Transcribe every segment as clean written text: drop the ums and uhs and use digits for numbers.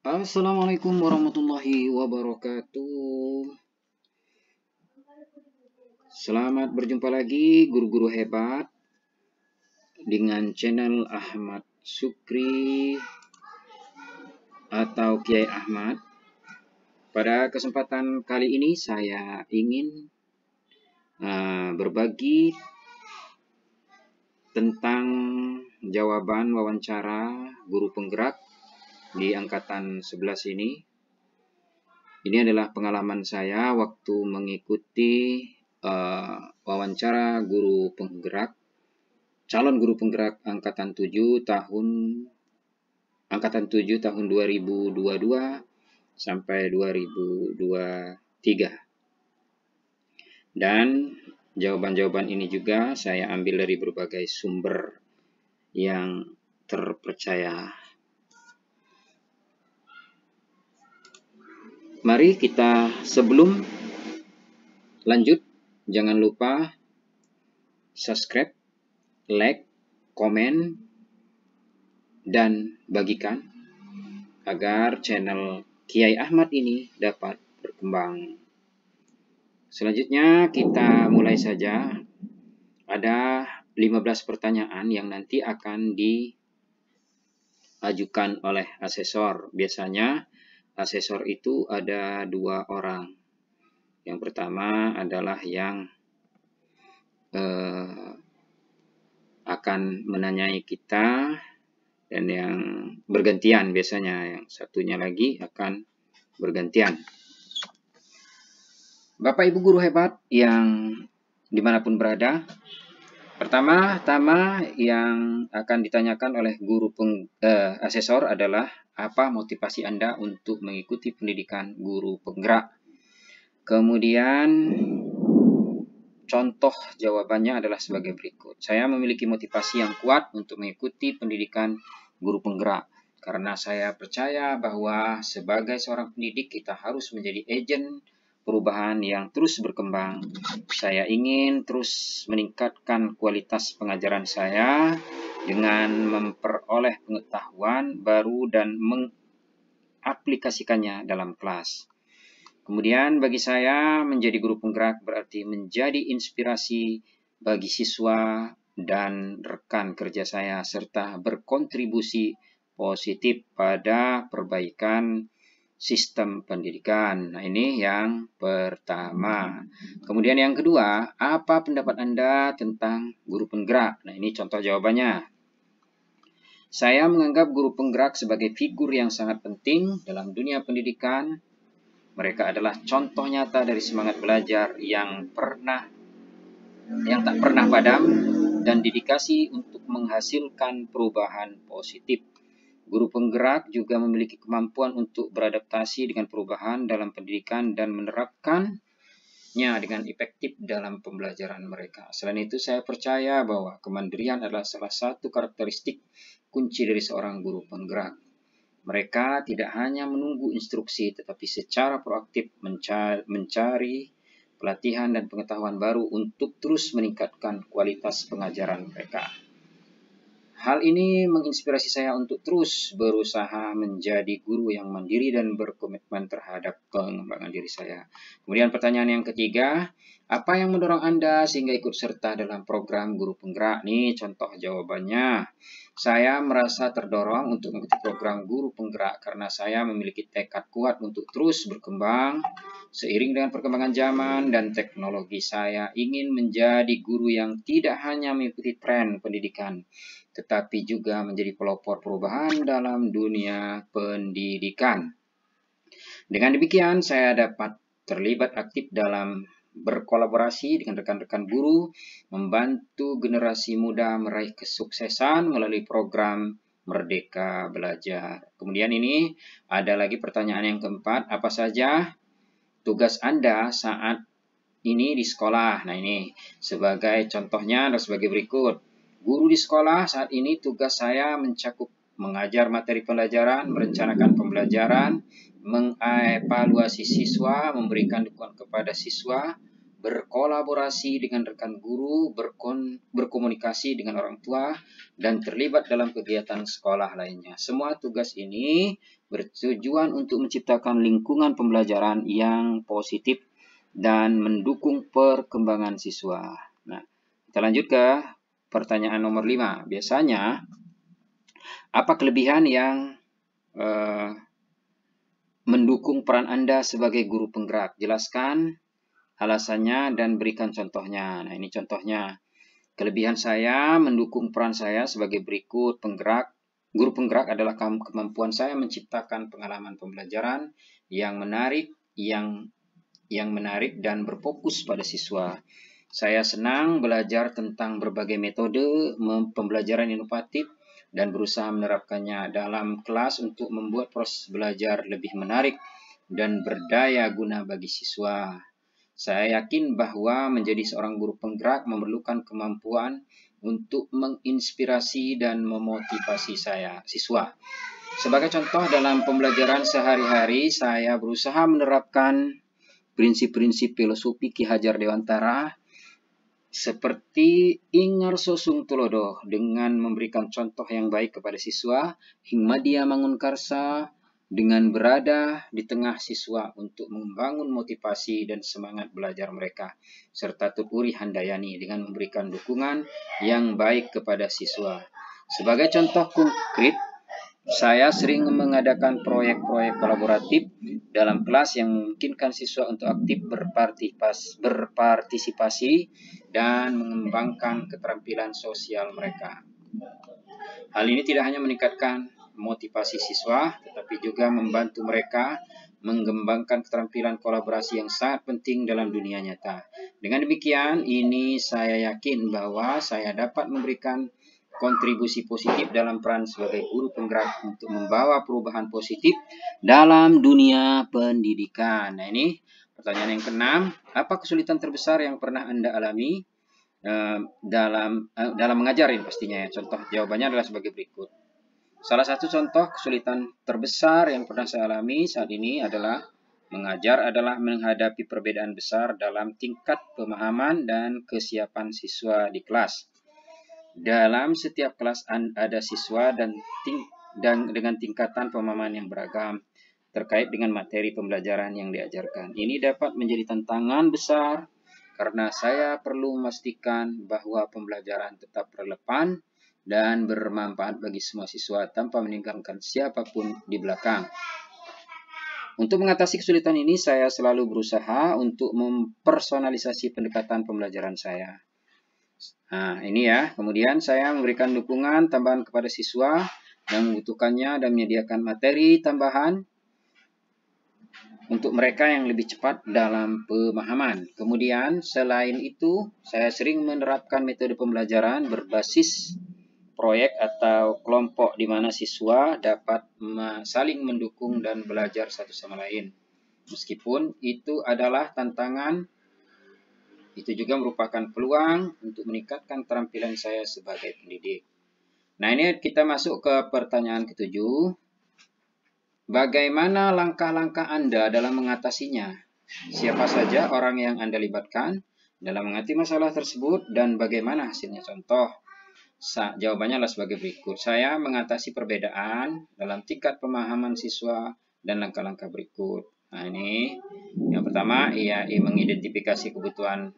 Assalamualaikum warahmatullahi wabarakatuh. Selamat berjumpa lagi guru-guru hebat dengan channel Ahmad Sukri atau Kiai Ahmad. Pada kesempatan kali ini saya ingin berbagi tentang jawaban wawancara guru penggerak di angkatan 11 ini. Ini adalah pengalaman saya waktu mengikuti wawancara guru penggerak, calon guru penggerak angkatan 7 tahun 2022 sampai 2023. Dan jawaban-jawaban ini juga saya ambil dari berbagai sumber yang terpercaya. Mari kita sebelum lanjut, jangan lupa subscribe, like, komen, dan bagikan agar channel Kiai Ahmad ini dapat berkembang. Selanjutnya kita mulai saja. Ada 15 pertanyaan yang nanti akan diajukan oleh asesor. Biasanya asesor itu ada 2 orang. Yang pertama adalah yang akan menanyai kita, dan yang bergantian biasanya, yang satunya lagi akan bergantian. Bapak Ibu guru hebat yang dimanapun berada, pertama-tama yang akan ditanyakan oleh guru asesor adalah apa motivasi Anda untuk mengikuti pendidikan guru penggerak. Kemudian contoh jawabannya adalah sebagai berikut. Saya memiliki motivasi yang kuat untuk mengikuti pendidikan guru penggerak karena saya percaya bahwa sebagai seorang pendidik kita harus menjadi agen perubahan yang terus berkembang. Saya ingin terus meningkatkan kualitas pengajaran saya dengan memperoleh pengetahuan baru dan mengaplikasikannya dalam kelas. Kemudian bagi saya menjadi guru penggerak berarti menjadi inspirasi bagi siswa dan rekan kerja saya serta berkontribusi positif pada perbaikan sistem pendidikan. Nah, ini yang pertama. Kemudian yang kedua, apa pendapat Anda tentang guru penggerak? Nah, ini contoh jawabannya. Saya menganggap guru penggerak sebagai figur yang sangat penting dalam dunia pendidikan. Mereka adalah contoh nyata dari semangat belajar yang tak pernah padam dan dedikasi untuk menghasilkan perubahan positif. Guru penggerak juga memiliki kemampuan untuk beradaptasi dengan perubahan dalam pendidikan dan menerapkannya dengan efektif dalam pembelajaran mereka. Selain itu, saya percaya bahwa kemandirian adalah salah satu karakteristik kunci dari seorang guru penggerak. Mereka tidak hanya menunggu instruksi, tetapi secara proaktif mencari pelatihan dan pengetahuan baru untuk terus meningkatkan kualitas pengajaran mereka. Hal ini menginspirasi saya untuk terus berusaha menjadi guru yang mandiri dan berkomitmen terhadap pengembangan diri saya. Kemudian pertanyaan yang ketiga, apa yang mendorong Anda sehingga ikut serta dalam program guru penggerak? Nih contoh jawabannya. Saya merasa terdorong untuk mengikuti program guru penggerak karena saya memiliki tekad kuat untuk terus berkembang. Seiring dengan perkembangan zaman dan teknologi, saya ingin menjadi guru yang tidak hanya mengikuti tren pendidikan, tetapi juga menjadi pelopor perubahan dalam dunia pendidikan. Dengan demikian, saya dapat terlibat aktif dalam berkolaborasi dengan rekan-rekan guru, membantu generasi muda meraih kesuksesan melalui program Merdeka Belajar. Kemudian ini ada lagi pertanyaan yang keempat, apa saja tugas Anda saat ini di sekolah? Nah, ini sebagai contohnya adalah sebagai berikut. Guru di sekolah saat ini tugas saya mencakup mengajar materi pembelajaran, merencanakan pembelajaran, mengevaluasi siswa, memberikan dukungan kepada siswa, berkolaborasi dengan rekan guru, berkomunikasi dengan orang tua, dan terlibat dalam kegiatan sekolah lainnya. Semua tugas ini bertujuan untuk menciptakan lingkungan pembelajaran yang positif dan mendukung perkembangan siswa. Nah, kita lanjut ke pertanyaan nomor 5. Biasanya, apa kelebihan yang mendukung peran Anda sebagai guru penggerak? Jelaskan alasannya dan berikan contohnya. Nah, ini contohnya. Kelebihan saya mendukung peran saya sebagai berikut. Guru penggerak adalah kemampuan saya menciptakan pengalaman pembelajaran yang menarik, yang menarik dan berfokus pada siswa. Saya senang belajar tentang berbagai metode pembelajaran inovatif dan berusaha menerapkannya dalam kelas untuk membuat proses belajar lebih menarik dan berdaya guna bagi siswa. Saya yakin bahwa menjadi seorang guru penggerak memerlukan kemampuan untuk menginspirasi dan memotivasi siswa. Sebagai contoh dalam pembelajaran sehari-hari, saya berusaha menerapkan prinsip-prinsip filosofi Ki Hajar Dewantara seperti Ingarso Sung Tulodo dengan memberikan contoh yang baik kepada siswa, Hingmadia Mangunkarsa, dengan berada di tengah siswa untuk membangun motivasi dan semangat belajar mereka, serta Tuturi Handayani dengan memberikan dukungan yang baik kepada siswa. Sebagai contoh konkret, saya sering mengadakan proyek-proyek kolaboratif dalam kelas yang memungkinkan siswa untuk aktif berpartisipasi dan mengembangkan keterampilan sosial mereka. Hal ini tidak hanya meningkatkan motivasi siswa, tetapi juga membantu mereka mengembangkan keterampilan kolaborasi yang sangat penting dalam dunia nyata. Dengan demikian, saya yakin bahwa saya dapat memberikan kontribusi positif dalam peran sebagai guru penggerak untuk membawa perubahan positif dalam dunia pendidikan. Nah, ini pertanyaan yang ke-6. Apa kesulitan terbesar yang pernah Anda alami dalam mengajar ini pastinya ya. Contoh jawabannya adalah sebagai berikut. Salah satu contoh kesulitan terbesar yang pernah saya alami saat ini adalah mengajar adalah menghadapi perbedaan besar dalam tingkat pemahaman dan kesiapan siswa di kelas. Dalam setiap kelas ada siswa dan dengan tingkatan pemahaman yang beragam terkait dengan materi pembelajaran yang diajarkan. Ini dapat menjadi tantangan besar karena saya perlu memastikan bahwa pembelajaran tetap relevan dan bermanfaat bagi semua siswa tanpa meninggalkan siapapun di belakang. Untuk mengatasi kesulitan ini, saya selalu berusaha untuk mempersonalisasi pendekatan pembelajaran saya. Nah, ini ya. Kemudian saya memberikan dukungan tambahan kepada siswa yang membutuhkannya dan menyediakan materi tambahan untuk mereka yang lebih cepat dalam pemahaman. Kemudian, selain itu, saya sering menerapkan metode pembelajaran berbasis proyek atau kelompok di mana siswa dapat saling mendukung dan belajar satu sama lain. Meskipun itu adalah tantangan, itu juga merupakan peluang untuk meningkatkan keterampilan saya sebagai pendidik. Nah, ini kita masuk ke pertanyaan ke-7. Bagaimana langkah-langkah Anda dalam mengatasinya? Siapa saja orang yang Anda libatkan dalam mengatasi masalah tersebut dan bagaimana hasilnya? Contoh. Jawabannya adalah sebagai berikut. Saya mengatasi perbedaan dalam tingkat pemahaman siswa dan langkah-langkah berikut. Nah, ini yang pertama, mengidentifikasi kebutuhan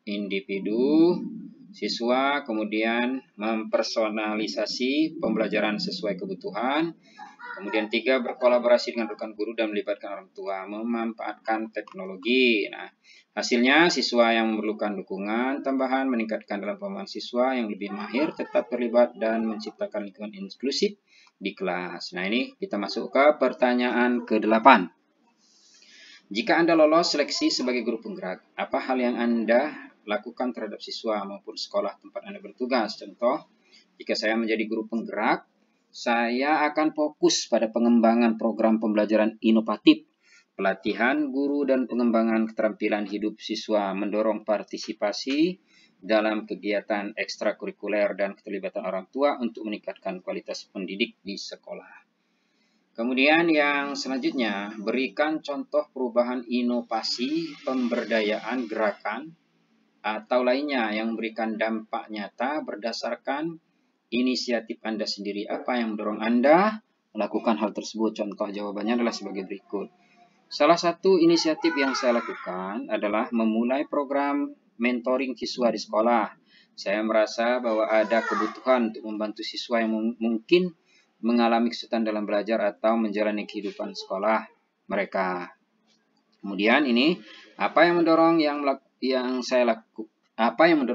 individu siswa, kemudian mempersonalisasi pembelajaran sesuai kebutuhan. Kemudian 3, berkolaborasi dengan rekan guru dan melibatkan orang tua, memanfaatkan teknologi. Nah, hasilnya siswa yang memerlukan dukungan tambahan meningkatkan dalam pemahaman siswa yang lebih mahir tetap terlibat dan menciptakan lingkungan inklusif di kelas. Nah, ini kita masuk ke pertanyaan ke-8. Jika Anda lolos seleksi sebagai guru penggerak, apa hal yang Anda lakukan terhadap siswa maupun sekolah tempat Anda bertugas? Contoh, jika saya menjadi guru penggerak, saya akan fokus pada pengembangan program pembelajaran inovatif, pelatihan guru dan pengembangan keterampilan hidup siswa, mendorong partisipasi dalam kegiatan ekstrakurikuler dan keterlibatan orang tua untuk meningkatkan kualitas pendidik di sekolah. Kemudian yang selanjutnya, berikan contoh perubahan inovasi, pemberdayaan gerakan, atau lainnya yang memberikan dampak nyata berdasarkan inisiatif Anda sendiri. Apa yang mendorong Anda melakukan hal tersebut? Contoh jawabannya adalah sebagai berikut. Salah satu inisiatif yang saya lakukan adalah memulai program mentoring siswa di sekolah. Saya merasa bahwa ada kebutuhan untuk membantu siswa yang mungkin mengalami kesulitan dalam belajar atau menjalani kehidupan sekolah mereka. Kemudian ini, apa yang mendorong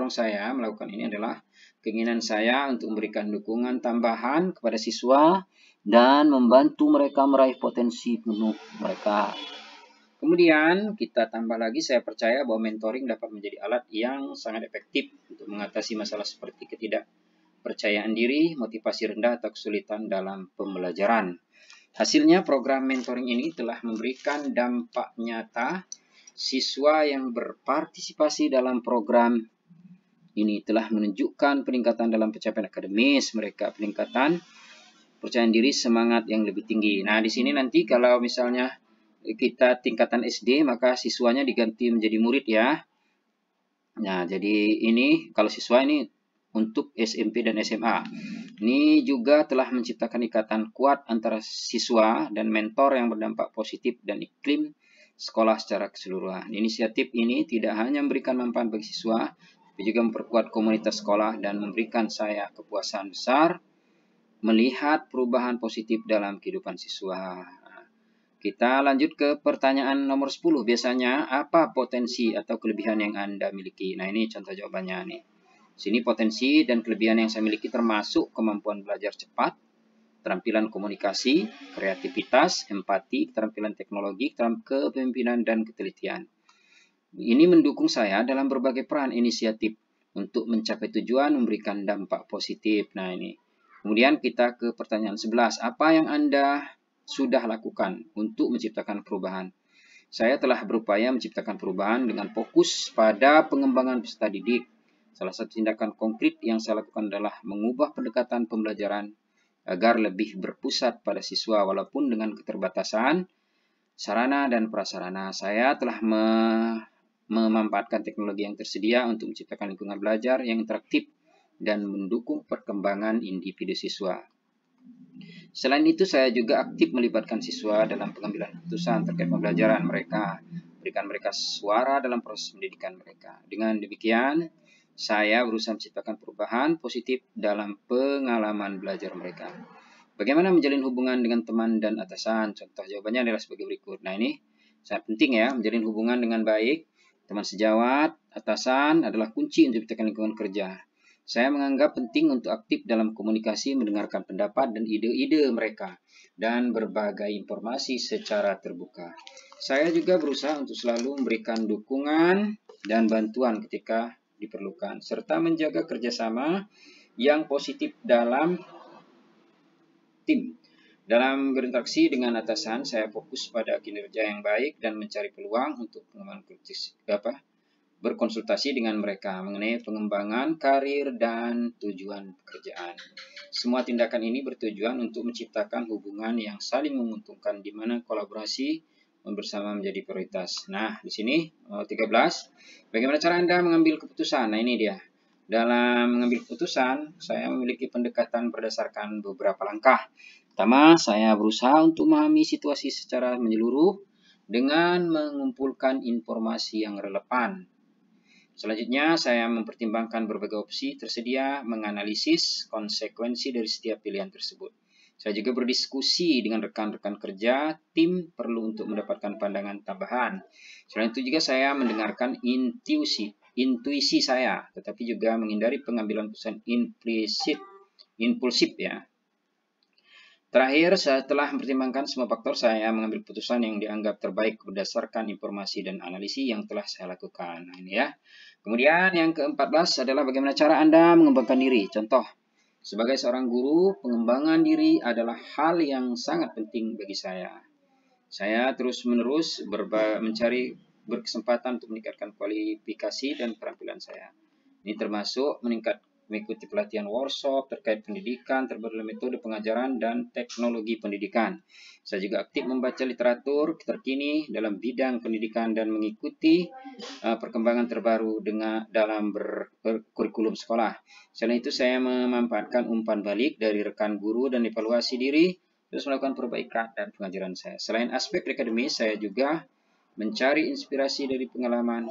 saya melakukan ini adalah keinginan saya untuk memberikan dukungan tambahan kepada siswa dan membantu mereka meraih potensi penuh mereka. Kemudian kita tambah lagi, saya percaya bahwa mentoring dapat menjadi alat yang sangat efektif untuk mengatasi masalah seperti ketidakpercayaan diri, motivasi rendah, atau kesulitan dalam pembelajaran. Hasilnya, program mentoring ini telah memberikan dampak nyata. Siswa yang berpartisipasi dalam program ini telah menunjukkan peningkatan dalam pencapaian akademis mereka, peningkatan percaya diri, semangat yang lebih tinggi. Nah, di sini nanti kalau misalnya kita tingkatan SD, maka siswanya diganti menjadi murid ya. Nah, jadi ini kalau siswa ini untuk SMP dan SMA. Ini juga telah menciptakan ikatan kuat antara siswa dan mentor yang berdampak positif dan iklim sekolah secara keseluruhan. Inisiatif ini tidak hanya memberikan manfaat bagi siswa, tapi juga memperkuat komunitas sekolah dan memberikan saya kepuasan besar melihat perubahan positif dalam kehidupan siswa. Kita lanjut ke pertanyaan nomor 10. Biasanya apa potensi atau kelebihan yang Anda miliki? Nah, ini contoh jawabannya nih. Sini potensi dan kelebihan yang saya miliki termasuk kemampuan belajar cepat, keterampilan komunikasi, kreativitas, empati, keterampilan teknologi, kepemimpinan, dan ketelitian. Ini mendukung saya dalam berbagai peran inisiatif untuk mencapai tujuan memberikan dampak positif. Nah, ini. Kemudian kita ke pertanyaan 11. Apa yang Anda sudah lakukan untuk menciptakan perubahan? Saya telah berupaya menciptakan perubahan dengan fokus pada pengembangan peserta didik. Salah satu tindakan konkret yang saya lakukan adalah mengubah pendekatan pembelajaran agar lebih berpusat pada siswa walaupun dengan keterbatasan sarana dan prasarana. Saya telah memanfaatkan teknologi yang tersedia untuk menciptakan lingkungan belajar yang interaktif dan mendukung perkembangan individu siswa. Selain itu, saya juga aktif melibatkan siswa dalam pengambilan keputusan terkait pembelajaran mereka, berikan mereka suara dalam proses pendidikan mereka. Dengan demikian, saya berusaha menciptakan perubahan positif dalam pengalaman belajar mereka. Bagaimana menjalin hubungan dengan teman dan atasan? Contoh jawabannya adalah sebagai berikut. Nah, ini sangat penting ya, menjalin hubungan dengan baik. Teman sejawat, atasan adalah kunci untuk menciptakan lingkungan kerja. Saya menganggap penting untuk aktif dalam komunikasi, mendengarkan pendapat dan ide-ide mereka, dan berbagai informasi secara terbuka. Saya juga berusaha untuk selalu memberikan dukungan dan bantuan ketika diperlukan, serta menjaga kerjasama yang positif dalam tim. Dalam berinteraksi dengan atasan, saya fokus pada kinerja yang baik dan mencari peluang untuk pengembangan berkonsultasi dengan mereka mengenai pengembangan karir dan tujuan pekerjaan. Semua tindakan ini bertujuan untuk menciptakan hubungan yang saling menguntungkan di mana kolaborasi bersama menjadi prioritas. Nah, di sini 13. Bagaimana cara Anda mengambil keputusan? Nah, ini dia. Dalam mengambil keputusan, saya memiliki pendekatan berdasarkan beberapa langkah. Pertama, saya berusaha untuk memahami situasi secara menyeluruh dengan mengumpulkan informasi yang relevan. Selanjutnya, saya mempertimbangkan berbagai opsi tersedia, menganalisis konsekuensi dari setiap pilihan tersebut. Saya juga berdiskusi dengan rekan-rekan kerja, tim perlu untuk mendapatkan pandangan tambahan. Selain itu juga saya mendengarkan intuisi saya, tetapi juga menghindari pengambilan keputusan impulsif ya. Terakhir, setelah mempertimbangkan semua faktor, saya mengambil keputusan yang dianggap terbaik berdasarkan informasi dan analisis yang telah saya lakukan. Nah, ini ya. Kemudian yang ke-14 adalah bagaimana cara Anda mengembangkan diri. Contoh, sebagai seorang guru, pengembangan diri adalah hal yang sangat penting bagi saya. Saya terus-menerus mencari berkesempatan untuk meningkatkan kualifikasi dan keterampilan saya. Ini termasuk mengikuti pelatihan workshop terkait pendidikan, terbaru metode pengajaran dan teknologi pendidikan. Saya juga aktif membaca literatur terkini dalam bidang pendidikan dan mengikuti perkembangan terbaru dalam kurikulum sekolah. Selain itu, saya memanfaatkan umpan balik dari rekan guru dan evaluasi diri, terus melakukan perbaikan dan pengajaran saya. Selain aspek akademis, saya juga mencari inspirasi dari pengalaman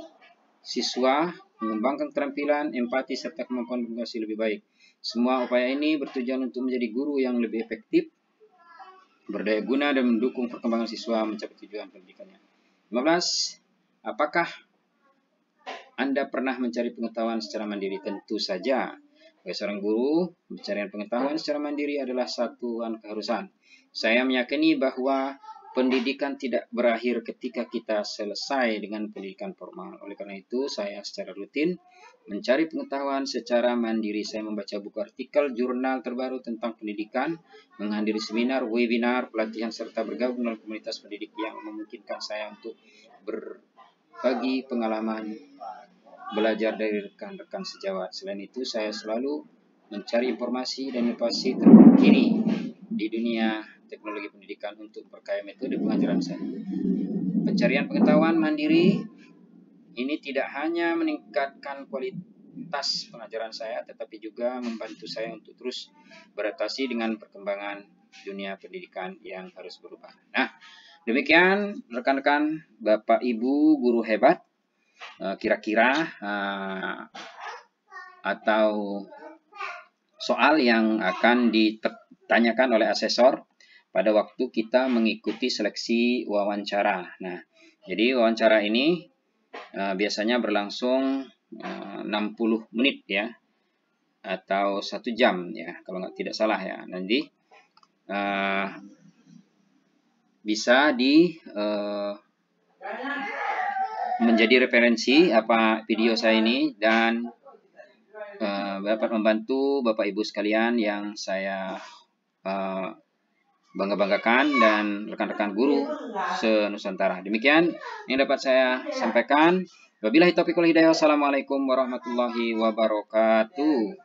siswa, mengembangkan keterampilan, empati, serta kemampuan komunikasi lebih baik. Semua upaya ini bertujuan untuk menjadi guru yang lebih efektif, berdaya guna, dan mendukung perkembangan siswa mencapai tujuan pendidikannya. 15. Apakah Anda pernah mencari pengetahuan secara mandiri? Tentu saja. Sebagai seorang guru, pencarian pengetahuan secara mandiri adalah satu keharusan. Saya meyakini bahwa pendidikan tidak berakhir ketika kita selesai dengan pendidikan formal. Oleh karena itu, saya secara rutin mencari pengetahuan secara mandiri. Saya membaca buku artikel, jurnal terbaru tentang pendidikan, menghadiri seminar, webinar, pelatihan, serta bergabung dalam komunitas pendidik yang memungkinkan saya untuk berbagi pengalaman, belajar dari rekan-rekan sejawat. Selain itu, saya selalu mencari informasi dan inovasi terkini di dunia teknologi pendidikan untuk memperkaya metode pengajaran saya. Pencarian pengetahuan mandiri ini tidak hanya meningkatkan kualitas pengajaran saya, tetapi juga membantu saya untuk terus beradaptasi dengan perkembangan dunia pendidikan yang harus berubah. Nah, demikian rekan-rekan, Bapak Ibu guru hebat, kira-kira atau soal yang akan ditanyakan oleh asesor pada waktu kita mengikuti seleksi wawancara. Nah, jadi wawancara ini biasanya berlangsung 60 menit ya, atau 1 jam ya, kalau tidak salah ya. Nanti bisa menjadi referensi video saya ini, dan dapat membantu Bapak Ibu sekalian yang saya bangga-banggakan dan rekan-rekan guru se-Nusantara. Demikian yang dapat saya sampaikan. Wabillahi taufiq wal hidayah. Wassalamualaikum warahmatullahi wabarakatuh.